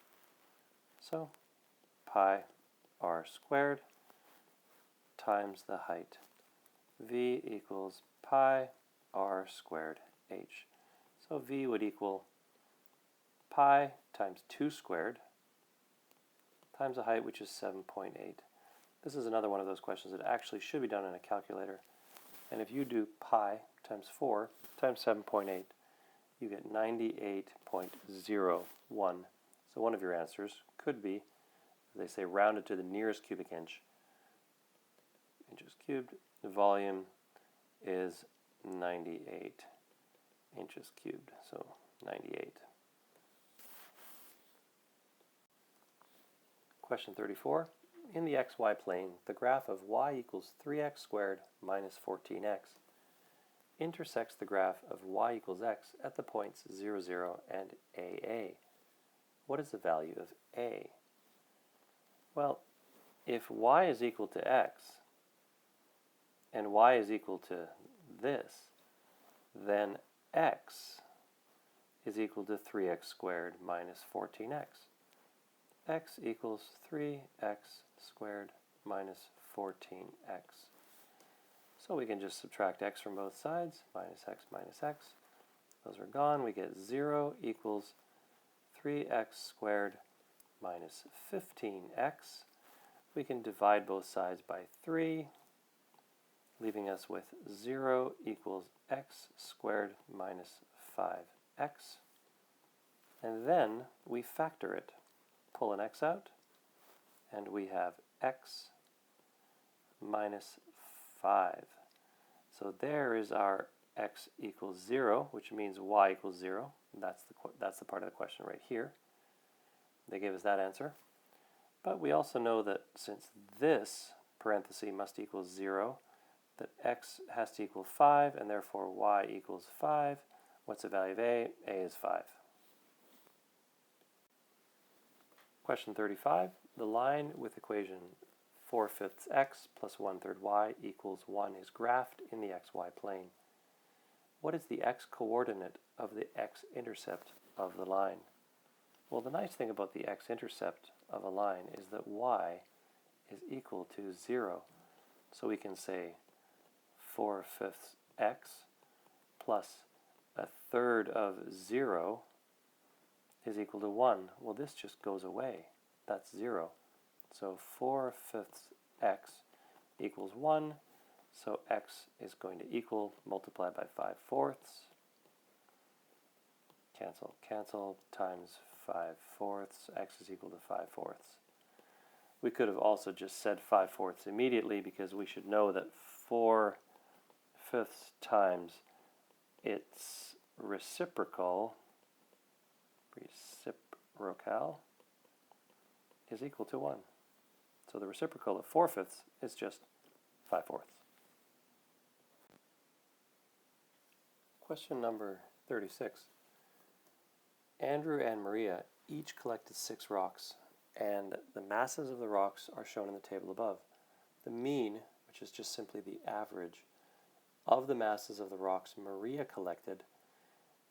So pi r squared times the height. V equals pi r squared h. So V would equal pi times 2 squared times the height, which is 7.8. This is another one of those questions that actually should be done in a calculator. And if you do pi times 4 times 7.8, you get 98.01. So So one of your answers could be, they say rounded to the nearest cubic inch. Inches cubed. The volume is 98 inches cubed, so 98. Question 34. In the xy plane, the graph of y equals 3x squared minus 14x intersects the graph of y equals x at the points 0, 0 and AA. What is the value of A? Well, if y is equal to x and y is equal to this, then x is equal to 3x squared minus 14x. X equals 3x squared minus 14x. So we can just subtract x from both sides, minus x. Those are gone. We get 0 equals 3x squared minus 15x. We can divide both sides by 3, leaving us with 0 equals x squared minus 5x. And then we factor it. Pull an x out, and we have x minus 5. So there is our x equals 0, which means y equals 0. That's the part of the question right here. They gave us that answer. But we also know that since this parenthesis must equal 0, that x has to equal 5, and therefore y equals 5. What's the value of A? A is 5. Question 35. The line with equation 4/5 x plus 1/3 y equals 1 is graphed in the xy plane. What is the x-coordinate of the x-intercept of the line? Well, the nice thing about the x-intercept of a line is that y is equal to 0. So we can say 4/5 x plus 1/3 of 0 is equal to 1. Well, this just goes away. That's 0. So 4/5 x equals 1. So x is going to equal, multiply by 5/4. Cancel, times 5/4. X is equal to 5/4. We could have also just said 5/4 immediately, because we should know that 4/5 times its reciprocal is equal to 1. So the reciprocal of 4/5 is just 5/4. Question number 36. Andrew and Maria each collected 6 rocks, and the masses of the rocks are shown in the table above. The mean, which is just simply the average, of the masses of the rocks Maria collected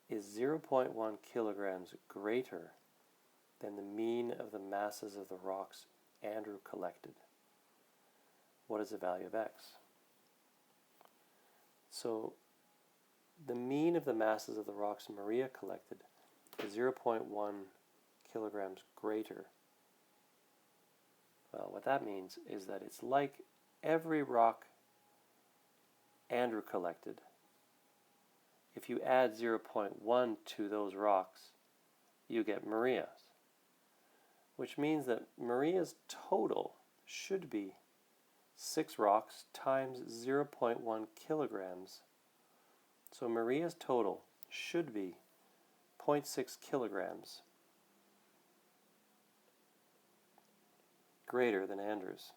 is 0.1 kilograms greater than the mean of the masses of the rocks Andrew collected. What is the value of x? So the mean of the masses of the rocks Maria collected is 0.1 kilograms greater. Well, what that means is that it's like every rock Andrew collected. If you add 0.1 to those rocks, you get Maria's, which means that Maria's total should be 6 rocks times 0.1 kilograms. So Maria's total should be 0.6 kilograms greater than Andrew's.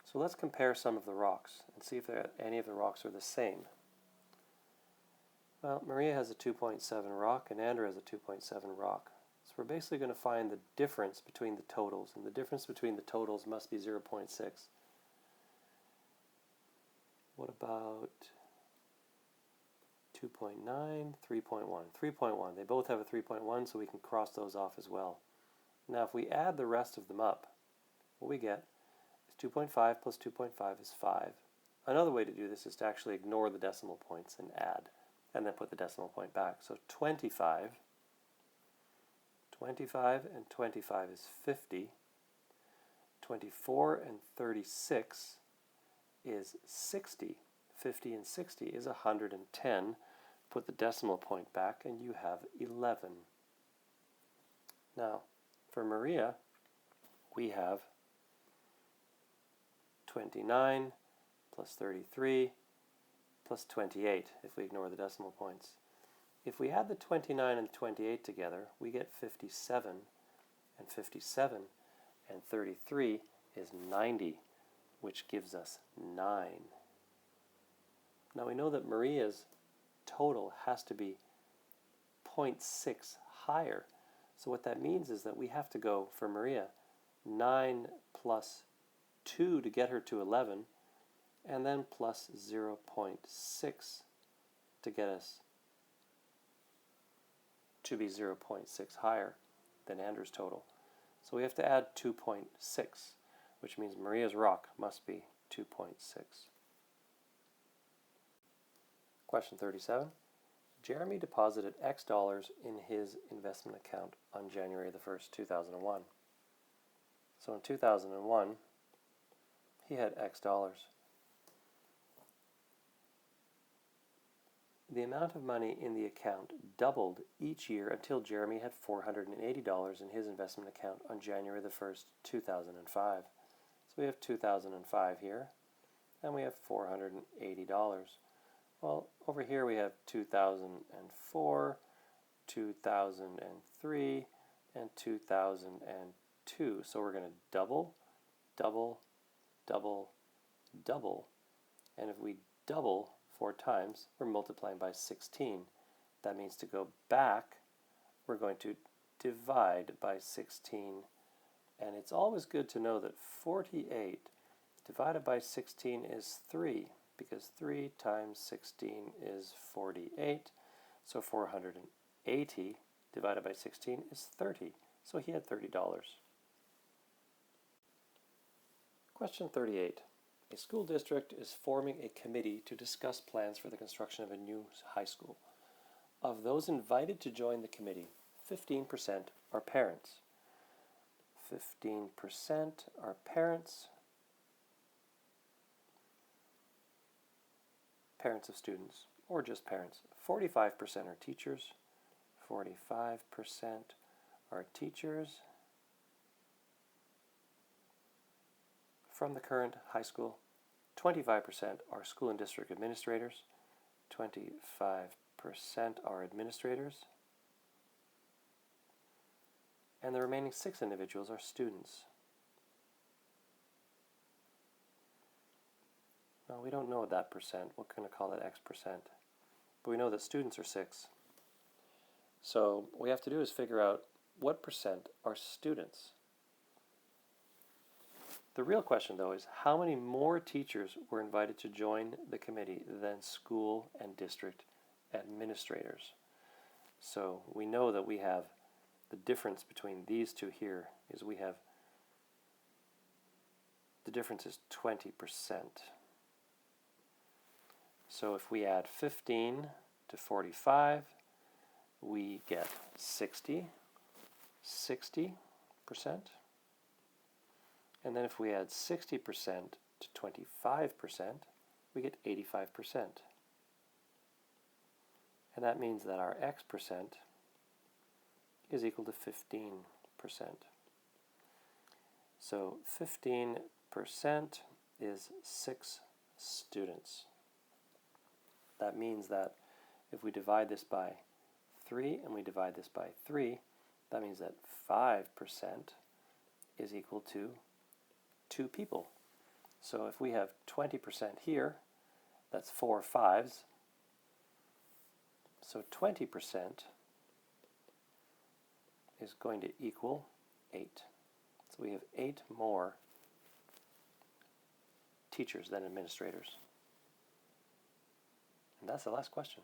So let's compare some of the rocks and see if any of the rocks are the same. Well, Maria has a 2.7 rock and Andrew has a 2.7 rock. So we're basically going to find the difference between the totals, and the difference between the totals must be 0.6. What about 2.9, 3.1? 3.1. They both have a 3.1, so we can cross those off as well. Now if we add the rest of them up, what we get 2.5 plus 2.5 is 5. Another way to do this is to actually ignore the decimal points and add, and then put the decimal point back. So 25 and 25 is 50. 24 and 36 is 60. 50 and 60 is 110. Put the decimal point back and you have 11. Now, for Maria, we have 29 plus 33 plus 28, if we ignore the decimal points. If we add the 29 and 28 together, we get 57, and 57 and 33 is 90, which gives us 9. Now we know that Maria's total has to be 0.6 higher. So what that means is that we have to go, for Maria, 9 plus 2 to get her to 11, and then plus 0.6 to get us to be 0.6 higher than Andrew's total. So we have to add 2.6, which means Maria's rock must be 2.6. Question 37. Jeremy deposited X dollars in his investment account on January the 1st, 2001. So in 2001, he had X dollars. The amount of money in the account doubled each year until Jeremy had $480 in his investment account on January the 1st, 2005. So we have 2005 here, and we have $480. Well, over here we have 2004, 2003, and 2002. So we're going to double, double, double, double. And if we double 4 times, we're multiplying by 16. That means to go back, we're going to divide by 16. And it's always good to know that 48 divided by 16 is 3, because 3 times 16 is 48. So 480 divided by 16 is 30. So he had $30. Question 38. A school district is forming a committee to discuss plans for the construction of a new high school. Of those invited to join the committee, 15% are parents. 15% are parents of students, or just parents. 45% are teachers. 45% are teachers from the current high school. 25% are school and district administrators. 25% are administrators. And the remaining 6 individuals are students. Well, we don't know that percent. We're going to call it X percent. But we know that students are 6. So what we have to do is figure out what percent are students. The real question, though, is how many more teachers were invited to join the committee than school and district administrators? So we know that we have the difference between these two here is we have the difference is 20%. So if we add 15 to 45, we get 60%. And then if we add 60% to 25%, we get 85%. And that means that our X percent is equal to 15%. So 15% is 6 students. That means that if we divide this by 3 and we divide this by 3, that means that 5% is equal to 2 people. So if we have 20% here, that's 4 5s. So 20% is going to equal 8. So we have 8 more teachers than administrators. And that's the last question.